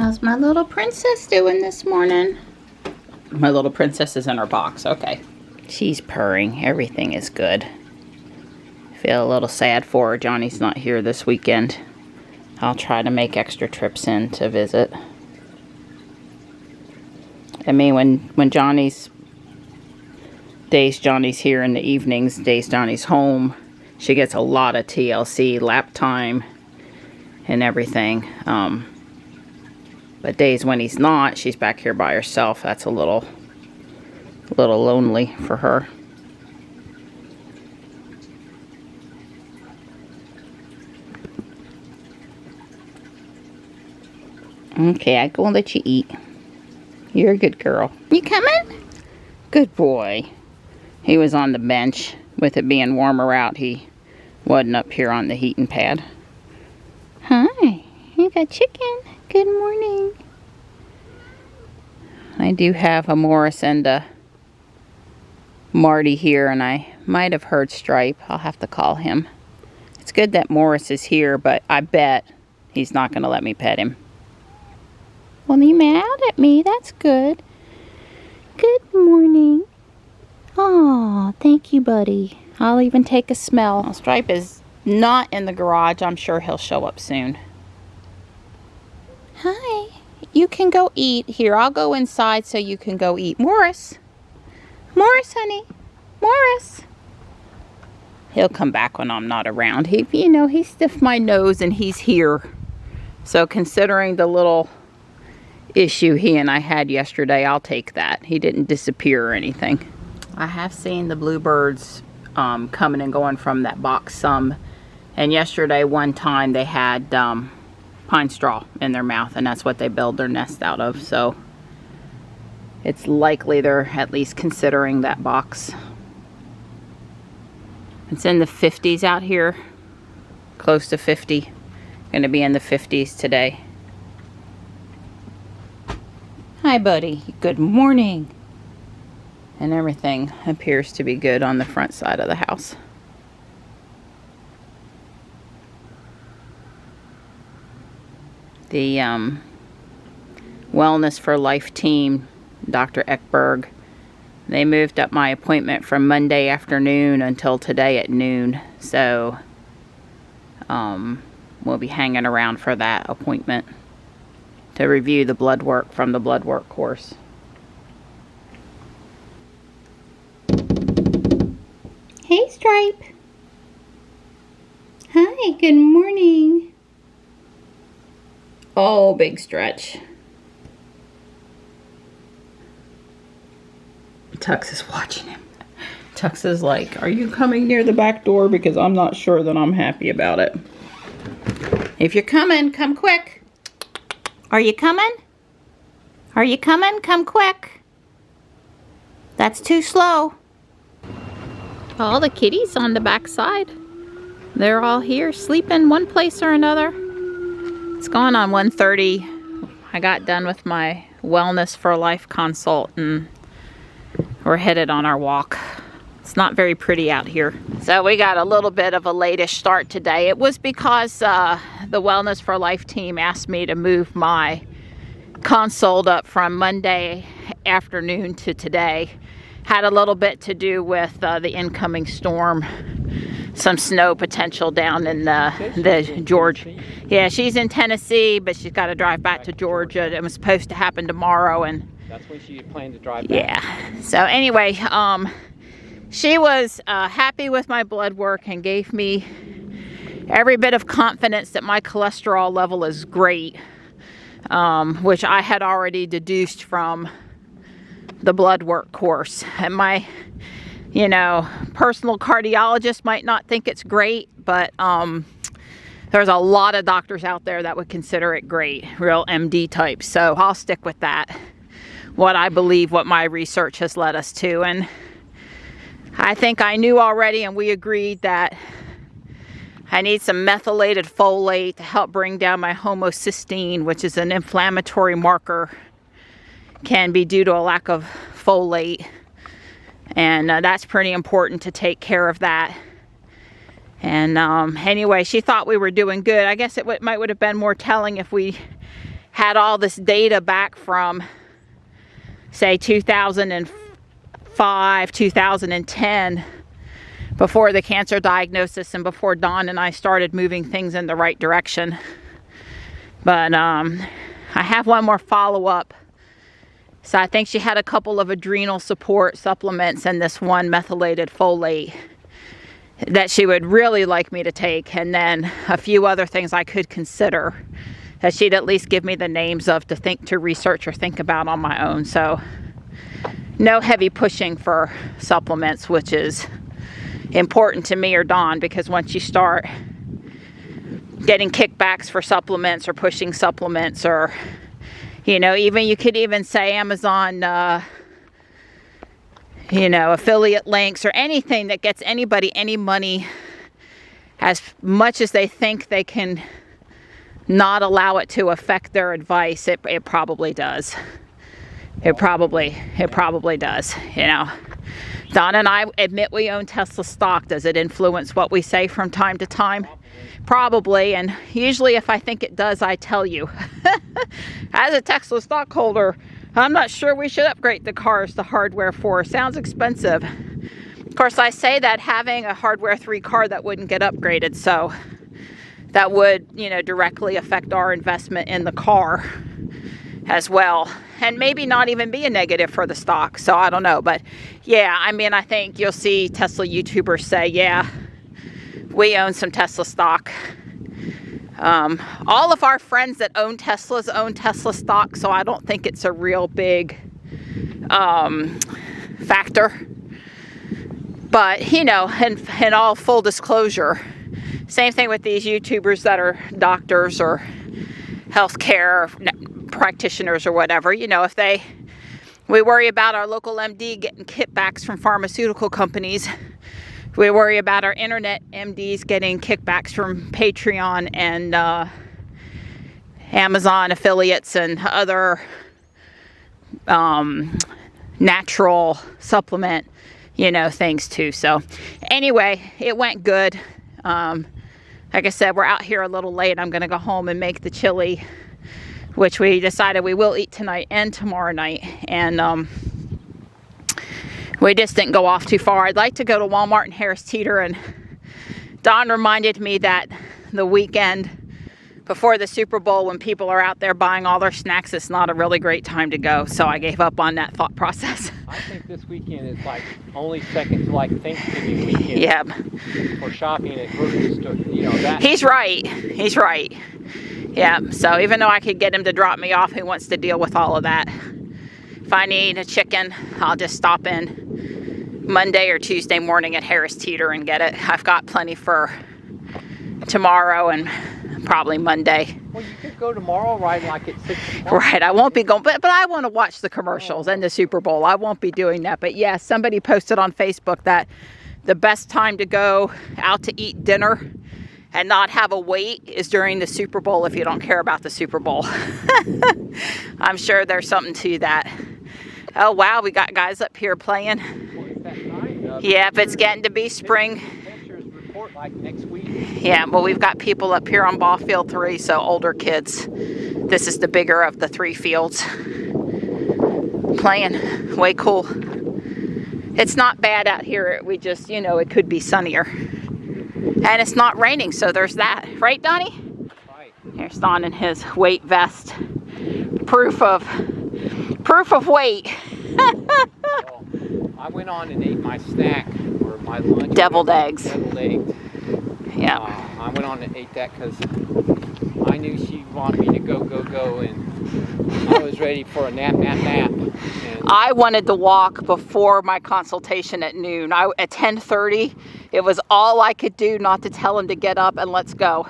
How's my little princess doing this morning? My little princess is in her box. Okay. She's purring. Everything is good. Feel a little sad for her. Johnny's not here this weekend. I'll try to make extra trips in to visit. I mean, when Johnny's here in the evenings, days Johnny's home, she gets a lot of TLC, lap time, and everything. But days when he's not, she's back here by herself. That's a little lonely for her. Okay, I'm gonna let you eat. You're a good girl. You coming? Good boy. He was on the bench. With it being warmer out, he wasn't up here on the heating pad. Hi, you got chicken. Good morning. I do have a Morris and a Marty here, and I might have heard Stripe. I'll have to call him. It's good that Morris is here, but I bet he's not going to let me pet him. Well, you mad at me? That's good. Good morning. Aw, thank you, buddy. I'll even take a smell. Well, Stripe is not in the garage. I'm sure he'll show up soon. Hi. You can go eat. Here, I'll go inside so you can go eat. Morris. Morris, honey. Morris. He'll come back when I'm not around. He stiffed my nose and he's here. So considering the little issue he and I had yesterday, I'll take that. He didn't disappear or anything. I have seen the bluebirds coming and going from that box some. And yesterday, one time, they had pine straw in their mouth, and that's what they build their nest out of. So it's likely they're at least considering that box. It's in the 50s out here, close to 50. Going to be in the 50s today. Hi, buddy. Good morning. And everything appears to be good on the front side of the house. The Wellness for Life team, Dr. Eckberg, they moved up my appointment from Monday afternoon until today at noon. So we'll be hanging around for that appointment to review the blood work from the blood work course. Hey, Stripe. Hi, good morning. Oh, big stretch. Tux is watching him. Tux is like, are you coming near the back door? Because I'm not sure that I'm happy about it. If you're coming, come quick. Are you coming? Are you coming? Come quick. That's too slow. All the kitties on the back side. They're all here sleeping one place or another. It's going on 1:30. I got done with my Wellness for Life consult and we're headed on our walk. It's not very pretty out here. So we got a little bit of a late-ish start today. It was because the Wellness for Life team asked me to move my consult up from Monday afternoon to today. Had a little bit to do with the incoming storm. Some snow potential down in the Georgia. Yeah, she's in Tennessee, but she's got to drive back to Georgia. It was supposed to happen tomorrow, and that's when she planned to drive back. Yeah. So anyway, she was happy with my blood work and gave me every bit of confidence that my cholesterol level is great, which I had already deduced from the blood work course. And my personal cardiologist might not think it's great, but there's a lot of doctors out there that would consider it great, real MD types. So I'll stick with that, what I believe, what my research has led us to. And I think I knew already, and we agreed that I need some methylated folate to help bring down my homocysteine, which is an inflammatory marker, can be due to a lack of folate. And that's pretty important to take care of that. And anyway, she thought we were doing good. I guess it would have been more telling if we had all this data back from, say, 2005, 2010, before the cancer diagnosis and before Dawn and I started moving things in the right direction. But I have one more follow-up. So I think she had a couple of adrenal support supplements and this one methylated folate that she would really like me to take, and then a few other things I could consider that she'd at least give me the names of to research or think about on my own. So no heavy pushing for supplements, which is important to me or Dawn, because once you start getting kickbacks for supplements or pushing supplements, or even you could even say Amazon affiliate links or anything that gets anybody any money, as much as they think they can not allow it to affect their advice, it probably does. It probably does, Don and I admit we own Tesla stock. Does it influence what we say from time to time? Probably, and usually if I think it does, I tell you. As a Tesla stockholder, I'm not sure we should upgrade the cars to hardware 4. Sounds expensive. Of course, I say that having a hardware 3 car that wouldn't get upgraded, so that would, directly affect our investment in the car as well, and maybe not even be a negative for the stock. So I don't know, but yeah, I think you'll see Tesla YouTubers say, yeah, we own some Tesla stock. All of our friends that own Teslas own Tesla stock, so I don't think it's a real big factor. But in all full disclosure, same thing with these YouTubers that are doctors or healthcare practitioners or whatever. If we worry about our local MD getting kickbacks from pharmaceutical companies, we worry about our internet MDs getting kickbacks from Patreon and Amazon affiliates and other natural supplement, things too. So anyway, it went good. Like I said, we're out here a little late. I'm going to go home and make the chili, which we decided we will eat tonight and tomorrow night. And we just didn't go off too far. I'd like to go to Walmart and Harris Teeter, and Dawn reminded me that the weekend before the Super Bowl, when people are out there buying all their snacks, it's not a really great time to go. So I gave up on that thought process. I think this weekend is only second to Thanksgiving weekend. Yep. For shopping at grocery store, that. He's right. Yeah. So even though I could get him to drop me off, he wants to deal with all of that. If I need a chicken, I'll just stop in Monday or Tuesday morning at Harris Teeter and get it. I've got plenty for tomorrow and probably Monday. Well, you could go tomorrow, right, at 6 o'clock. Right, I won't be going, but I want to watch the commercials and the Super Bowl. I won't be doing that. But yeah, somebody posted on Facebook that the best time to go out to eat dinner and not have a wait is during the Super Bowl if you don't care about the Super Bowl. I'm sure there's something to that. Oh, wow, we got guys up here playing. Well, it's that time, yeah, if it's getting to be spring. Report next week. Yeah, well, we've got people up here on ball field 3, so older kids. This is the bigger of the 3 fields. Playing. Way cool. It's not bad out here. We just, it could be sunnier. And it's not raining, so there's that. Right, Donnie? Right. Here's Don in his weight vest. Proof of weight. Well, I went on and ate my snack or my lunch. Deviled eggs. Deviled eggs. Yeah. I went on and ate that because I knew she wanted me to go, and I was ready for a nap. And I wanted to walk before my consultation at noon. At 10:30, it was all I could do not to tell him to get up and let's go.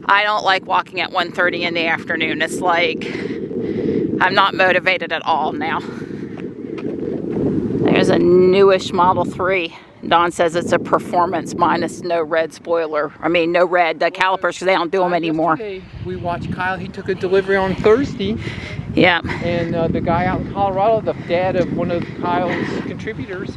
I don't like walking at 1:30 in the afternoon. It's like I'm not motivated at all now. There's a newish Model 3. Don says it's a performance minus no red spoiler. No red calipers, because they don't do them anymore. Yesterday we watched Kyle. He took a delivery on Thursday. Yeah. And the guy out in Colorado, the dad of one of Kyle's contributors,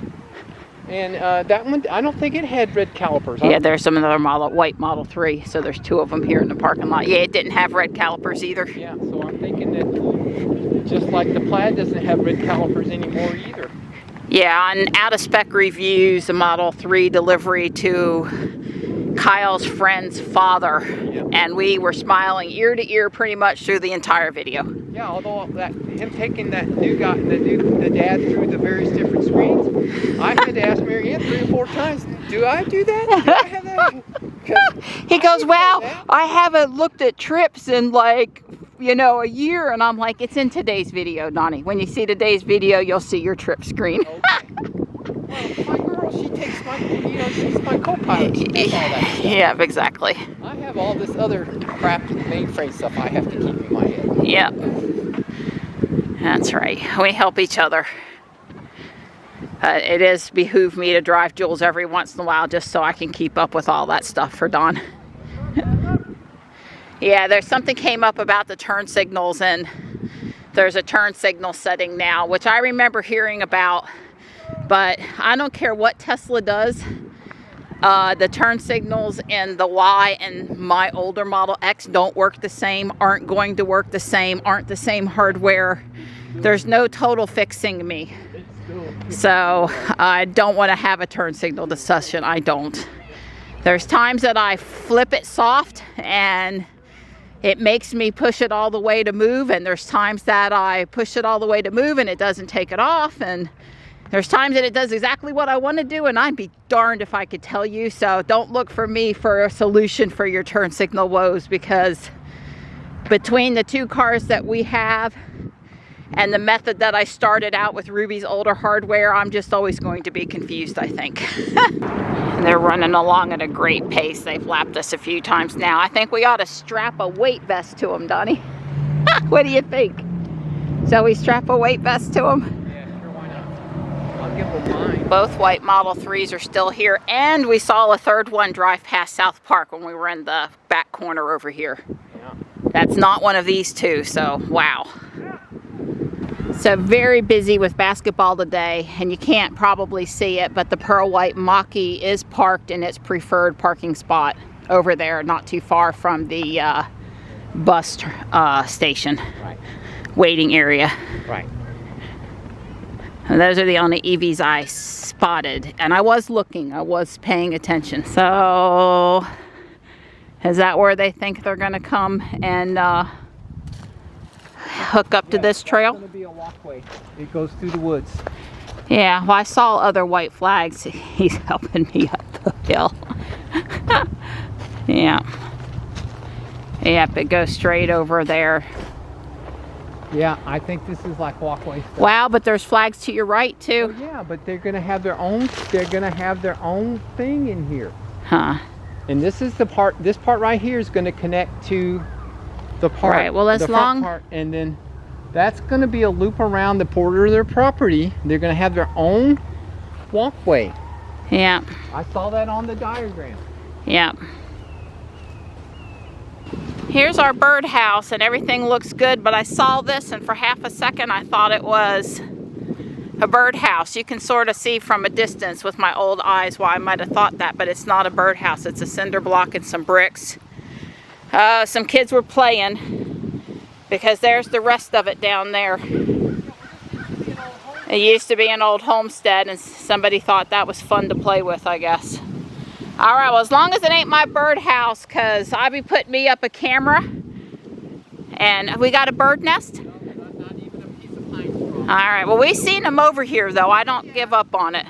and that one, I don't think it had red calipers. Yeah, there's some other white Model 3, so there's 2 of them here in the parking lot. Yeah, it didn't have red calipers either. Yeah, so I'm And just like the Plaid doesn't have red calipers anymore either. Yeah, on out-of-spec reviews, the Model 3 delivery to Kyle's friend's father. Yep. And we were smiling ear to ear pretty much through the entire video. Yeah, although him taking that new guy, the dad through the various different screens, I had to ask Marianne 3 or 4 times, do I do that? Do I have that? He goes, wow, I haven't looked at trips in like, you know, a year. And I'm like, it's in today's video, Donnie. When you see today's video, you'll see your trip screen. Okay. Well, my girl, she takes my, you know, she's my co-pilot. She does all that stuff. Yeah, exactly. I have all this other crap mainframe stuff I have to keep in my head. Yeah, that's right. We help each other. It is behoove me to drive Jules every once in a while just so I can keep up with all that stuff for Dawn. Yeah, there's something came up about the turn signals, and there's a turn signal setting now, which I remember hearing about, but I don't care what Tesla does. The turn signals in the Y and my older Model X don't work the same, aren't going to work the same, aren't the same hardware. There's no total fixing me. So I don't want to have a turn signal discussion. I don't. There's times that I flip it soft and it makes me push it all the way to move, and there's times that I push it all the way to move and it doesn't take it off, and there's times that it does exactly what I want to do, and I'd be darned if I could tell you. So don't look for me for a solution for your turn signal woes, because between the 2 cars that we have and the method that I started out with Ruby's older hardware, I'm just always going to be confused, I think. They're running along at a great pace. They've lapped us a few times now. I think we ought to strap a weight vest to them, Donnie. What do you think? Shall we strap a weight vest to them? Yeah, sure, why not? I'll give them mine. Both white Model 3s are still here, and we saw a third one drive past South Park when we were in the back corner over here. Yeah. That's not one of these 2, so wow. So very busy with basketball today, and you can't probably see it, but the pearl white Mach-E is parked in its preferred parking spot over there, not too far from the bus station. Right. Waiting area. Right. And those are the only EVs I spotted, and I was looking, I was paying attention. So is that where they think they're going to come and hook up to this trail? It's going to be a walkway. It goes through the woods. Yeah, well, I saw other white flags. He's helping me up the hill. Yeah. Yep, it goes straight over there. Yeah, I think this is like walkway stuff. Wow, but there's flags to your right too. Oh, yeah, but they're going to have their own. They're going to have their own thing in here. Huh. And this is the part. This part right here is going to connect to the part. Right. Well, as the long. front part, and then that's going to be a loop around the border of their property. They're going to have their own walkway. Yeah. I saw that on the diagram. Yeah. Here's our birdhouse, and everything looks good, but I saw this, and for half a second I thought it was a birdhouse. You can sort of see from a distance with my old eyes why I might have thought that, but it's not a birdhouse. It's a cinder block and some bricks. Some kids were playing, because there's the rest of it down there. It used to be an old homestead, and somebody thought that was fun to play with, I guess. All right, well, as long as it ain't my birdhouse, because I'll be putting me up a camera. And we got a bird nest? No, not even a piece of pine straw. All right, well, we've seen them over here, though. I don't give up on it.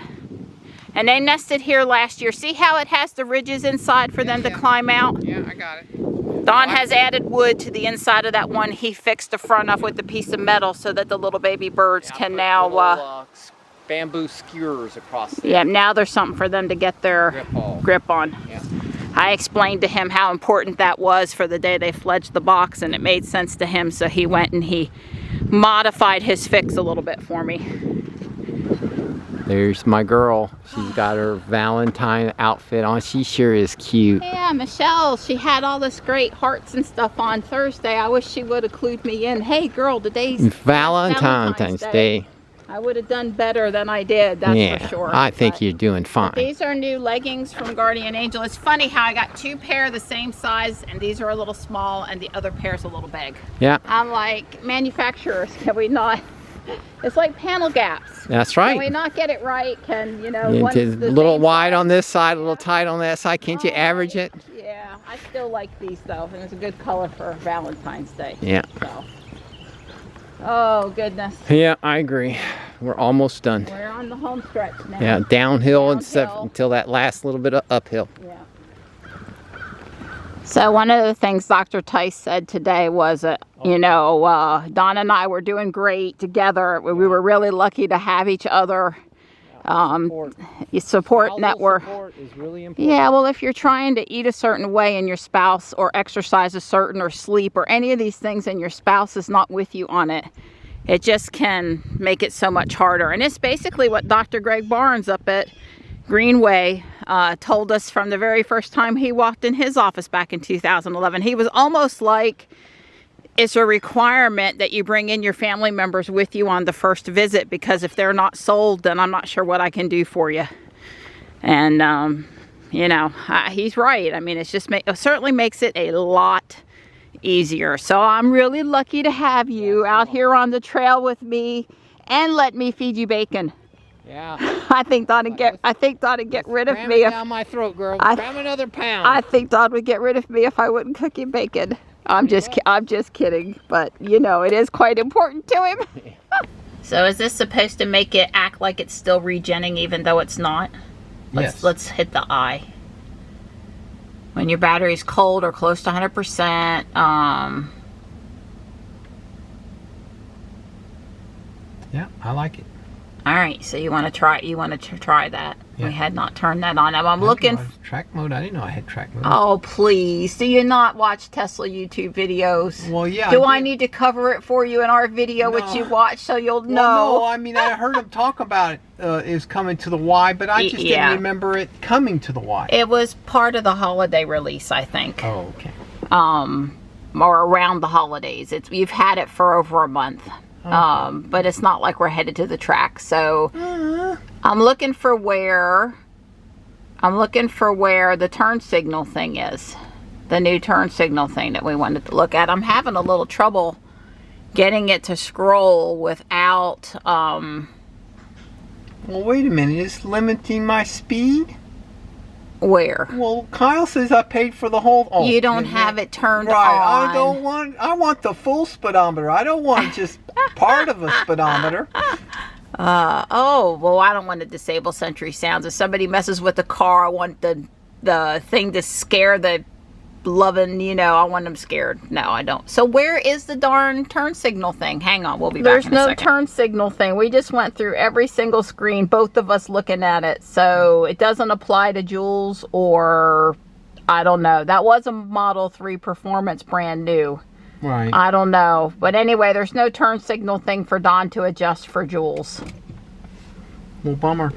And they nested here last year. See how it has the ridges inside for them to climb out? Yeah, I got it. Don has added wood to the inside of that one. He fixed the front up with a piece of metal so that the little baby birds can now... Little, bamboo skewers across there. Yeah, now there's something for them to get their grip on. Yeah. I explained to him how important that was for the day they fledged the box, and it made sense to him, so he went and he modified his fix a little bit for me. There's my girl. She's got her Valentine outfit on. She sure is cute. Yeah, Michelle, she had all this great hearts and stuff on Thursday. I wish she would have clued me in. Hey, girl, today's Valentine's Day. I would have done better than I did, that's for sure. I think you're doing fine. These are new leggings from Guardian Angel. It's funny how I got 2 pair the same size, and these are a little small, and the other pair's a little big. Yeah. I'm like, manufacturers, can we not? It's like panel gaps. That's right. Can we not get it right? Can, you know, It's a little wide on this side, a little tight on that side. Can't you average it? Yeah, I still like these though, and it's a good color for Valentine's Day. Yeah. So. Oh, goodness. Yeah, I agree. We're almost done. We're on the home stretch now. Yeah, downhill and stuff until that last little bit of uphill. Yeah. So one of the things Dr. Tice said today was that, you know, Don and I were doing great together. We were really lucky to have each other. Support network. Support is really important. Yeah, well, if you're trying to eat a certain way and your spouse, or exercise a certain, or sleep, or any of these things, and your spouse is not with you on it, it just can make it so much harder. And it's basically what Dr. Greg Barnes up at Greenway told us from the very first time he walked in his office back in 2011. He was almost like, it's a requirement that you bring in your family members with you on the first visit, because if they're not sold, then I'm not sure what I can do for you. And, you know, he's right. I mean, it's just it certainly makes it a lot easier. So I'm really lucky to have you out here on the trail with me, and let me feed you bacon. Yeah. I think Don would get rid of me. Down my throat, girl. Cram another pound. I think Don would get rid of me if I wouldn't cook him bacon. I'm just kidding, but you know, it is quite important to him. So is this supposed to make it act like it's still regenning even though it's not? Let's hit the eye. When your battery's cold or close to 100%, yeah, I like it. all right, so you want to try that. Yeah. We had not turned that on. I'm looking track mode. I didn't know I had track mode. Oh, please. Do you not watch Tesla YouTube videos? Well, yeah. Do I need to cover it for you in our video, which you watch, so you'll know? No, I mean, I heard him talk about it. It was coming to the Y, but I just didn't remember it coming to the Y. It was part of the holiday release, I think. Oh, okay. Or around the holidays. You've had it for over a month. Okay. But it's not like we're headed to the track. So I'm looking for where the turn signal thing is. The new turn signal thing that we wanted to look at. I'm having a little trouble getting it to scroll without well, wait a minute. It's limiting my speed? Where? Well, Kyle says I paid for the whole... Oh, you don't have it turned on. Right, I want the full speedometer. I don't want just part of a speedometer. Oh, well, I don't want to disable Century Sounds. If somebody messes with the car, I want the thing to scare the loving, you know, I want them scared. No, I don't. So where is the darn turn signal thing? Hang on, we'll be back in a second. There's no turn signal thing. We just went through every single screen, both of us looking at it. So it doesn't apply to Jules, or I don't know. That was a Model 3 Performance, brand new. Right. I don't know. But anyway, there's no turn signal thing for Don to adjust for Jules. Well, bummer.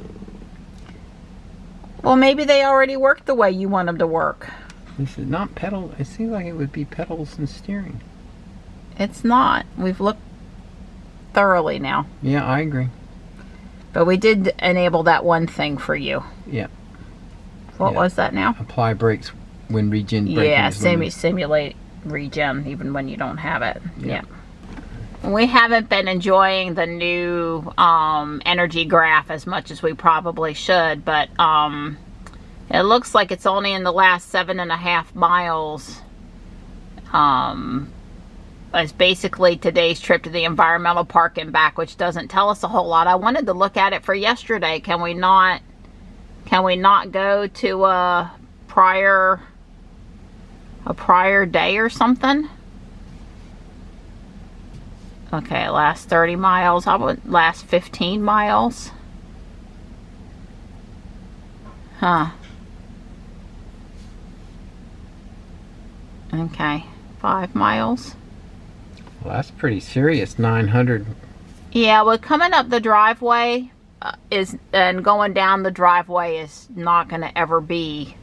Well, maybe they already work the way you want them to work. This is not pedal. It seems like it would be pedals and steering. It's not. We've looked thoroughly now. Yeah, I agree. But we did enable that one thing for you. Yeah. What was that now? Apply brakes when regen braking. Yeah, simulate regen even when you don't have it. Yeah. We haven't been enjoying the new energy graph as much as we probably should, but it looks like it's only in the last 7.5 miles. It's basically today's trip to the environmental park and back, which doesn't tell us a whole lot. I wanted to look at it for yesterday. Can we not go to a prior day or something? Okay, last 30 miles. How about last 15 miles? Huh. Okay, 5 miles. Well, that's pretty serious. 900. Yeah, well, coming up the driveway and going down the driveway is not going to ever be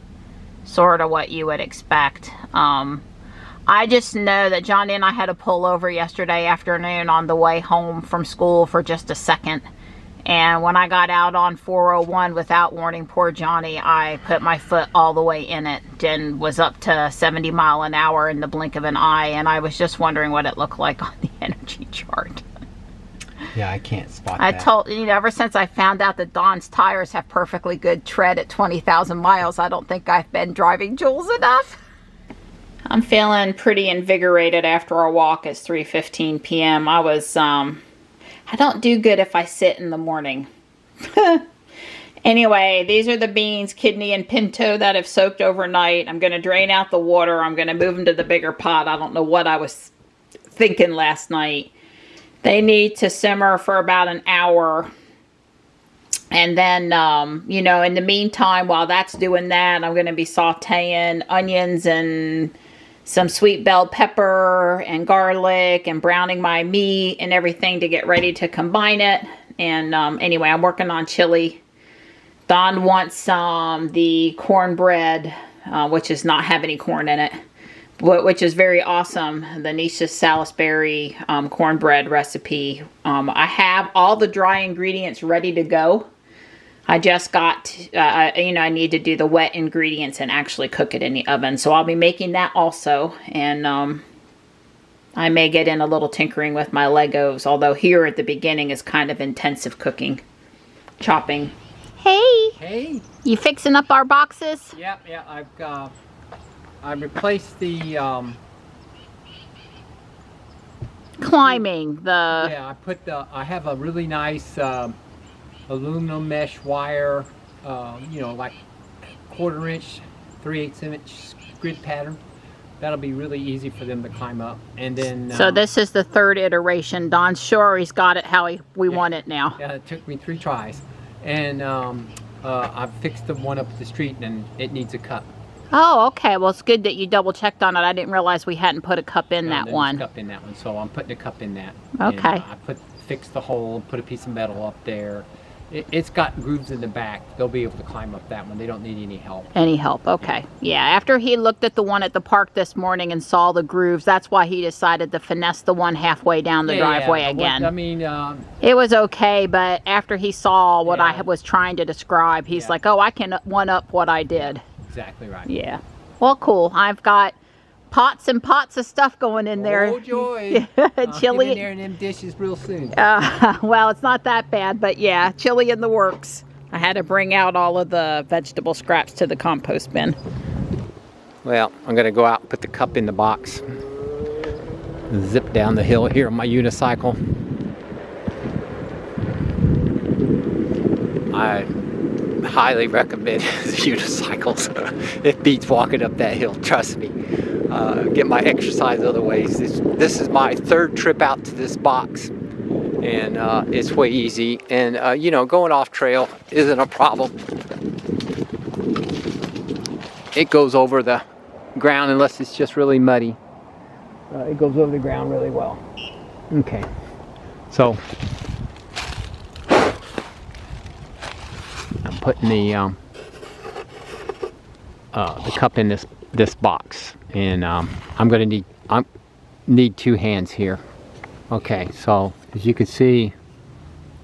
sort of what you would expect. I just know that Johnny and I had to pull over yesterday afternoon on the way home from school for just a second And when I got out on 401 without warning poor Johnny, I put my foot all the way in it and was up to 70 mile an hour in the blink of an eye. And I was just wondering what it looked like on the energy chart. Yeah, I can't spot I that. told, you know, ever since I found out that Don's tires have perfectly good tread at 20,000 miles, I don't think I've been driving Jules enough. I'm feeling pretty invigorated after our walk. It's 3:15 p.m. I don't do good if I sit in the morning. Anyway, these are the beans, kidney and pinto, that have soaked overnight. I'm going to drain out the water. I'm going to move them to the bigger pot. I don't know what I was thinking last night. They need to simmer for about an hour. And then, you know, in the meantime, while that's doing that, I'm going to be sauteing onions and some sweet bell pepper and garlic and browning my meat and everything to get ready to combine it. And anyway, I'm working on chili. Don wants the cornbread, which does not have any corn in it, which is very awesome. The Nisha Salisbury cornbread recipe. I have all the dry ingredients ready to go. I just got, you know, I need to do the wet ingredients and actually cook it in the oven. So I'll be making that also. And I may get in a little tinkering with my Legos. Although here at the beginning is kind of intensive cooking. Chopping. Hey! Hey! You fixing up our boxes? Yeah, I replaced the, Climbing the... yeah, I have a really nice, aluminum mesh wire, you know, like 1/4 inch, 3/8 inch grid pattern. That'll be really easy for them to climb up. And then so this is the third iteration. Don's sure he's got it how we want it now. Yeah, it took me 3 tries. And I fixed the one up the street and it needs a cup. Oh, okay. Well, it's good that you double checked on it. I didn't realize we hadn't put a cup in that one. Cup in that one, so I'm putting a cup in that. Okay. And, fixed the hole, put a piece of metal up there. It's got grooves in the back. They'll be able to climb up that one. They don't need any help. Any help? Okay. Yeah. After he looked at the one at the park this morning and saw the grooves, that's why he decided to finesse the one halfway down the driveway again. I mean, it was okay, but after he saw what I was trying to describe, he's like, "Oh, I can one up what I did." Exactly right. Yeah. Well, cool. I've got pots and pots of stuff going in there. Oh, joy. Chili. Get in there in them dishes real soon. Well, it's not that bad, but yeah, chili in the works. I had to bring out all of the vegetable scraps to the compost bin. Well, I'm going to go out and put the cup in the box. Zip down the hill here on my unicycle. I highly recommend unicycles. It beats walking up that hill, trust me. Get my exercise other ways. This is my 3rd trip out to this box, and it's way easy. And you know, going off trail isn't a problem. It goes over the ground unless it's just really muddy. It goes over the ground really well. Okay, so I'm putting the cup in this box, and I'm gonna need 2 hands here. Okay, so as you can see,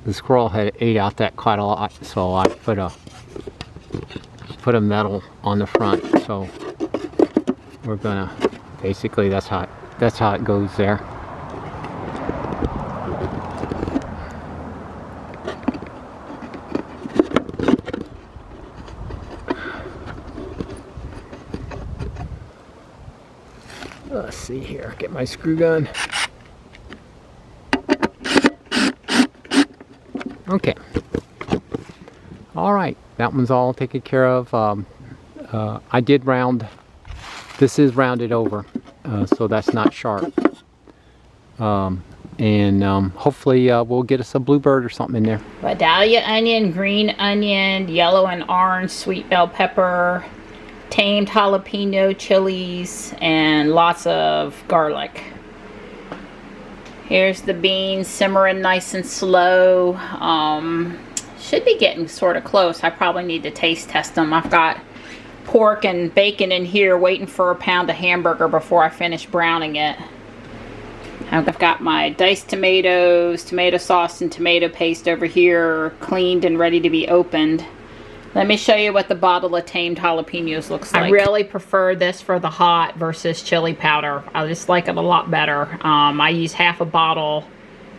the squirrel had ate out that quite a lot, so I put a metal on the front. So we're gonna basically that's how it goes there. Let's see here, get my screw gun. Okay. All right, that one's all taken care of. I did round, this is rounded over, so that's not sharp. And hopefully we'll get us a bluebird or something in there. Vidalia onion, green onion, yellow and orange, sweet bell pepper, tamed jalapeno chilies, and lots of garlic. Here's the beans simmering nice and slow. Should be getting sort of close. I probably need to taste test them. I've got pork and bacon in here waiting for a pound of hamburger before I finish browning it. I've got my diced tomatoes, tomato sauce, and tomato paste over here, cleaned and ready to be opened. Let me show you what the bottle of tamed jalapenos looks like. I really prefer this for the hot versus chili powder. I just like it a lot better. I use half a bottle.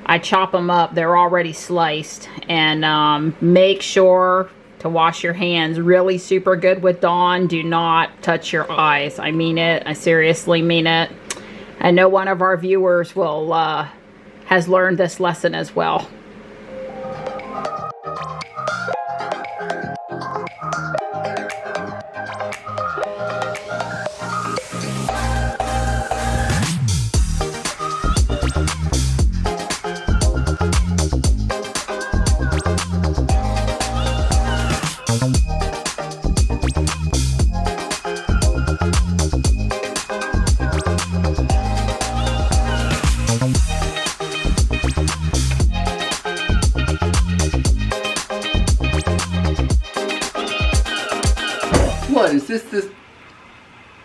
I chop them up. They're already sliced. And make sure to wash your hands really super good with Dawn. Do not touch your eyes. I mean it. I seriously mean it. I know one of our viewers will has learned this lesson as well.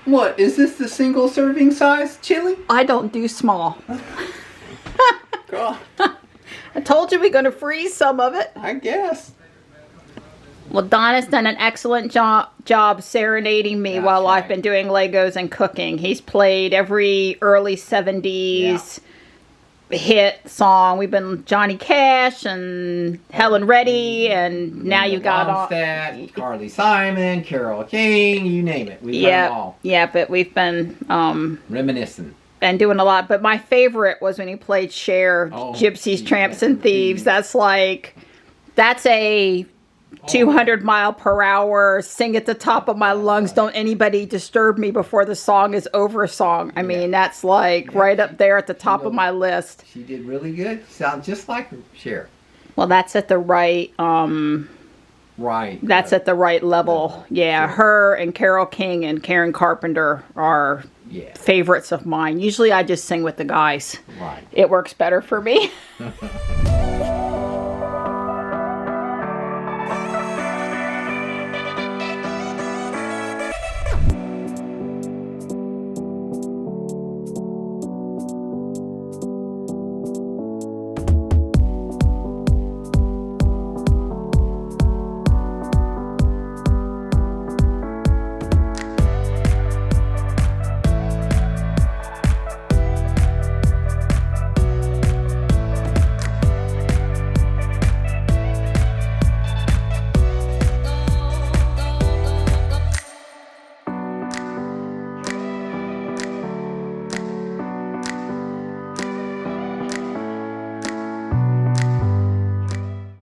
What is this the single serving size chili? I don't do small. God, I told you we're going to freeze some of it. I guess. Well, Don has done an excellent job serenading me while I've been doing Legos and cooking. He's played every early 70s hit song. We've been Johnny Cash and Helen Reddy, and now you got all Carly Simon, Carole King, you name it. We've done them all. Yeah, but we've been reminiscing and doing a lot. But my favorite was when he played Cher, Gypsies, Tramps, and Thieves. That's a 200 mile per hour, sing at the top of my lungs, don't anybody disturb me before the song is over song. I mean, that's like right up there at the top of my list. She did really good. Sounds just like Cher. Well, that's at the right, that's at the right level. Yeah, her and Carole King and Karen Carpenter are favorites of mine. Usually I just sing with the guys. Right. It works better for me.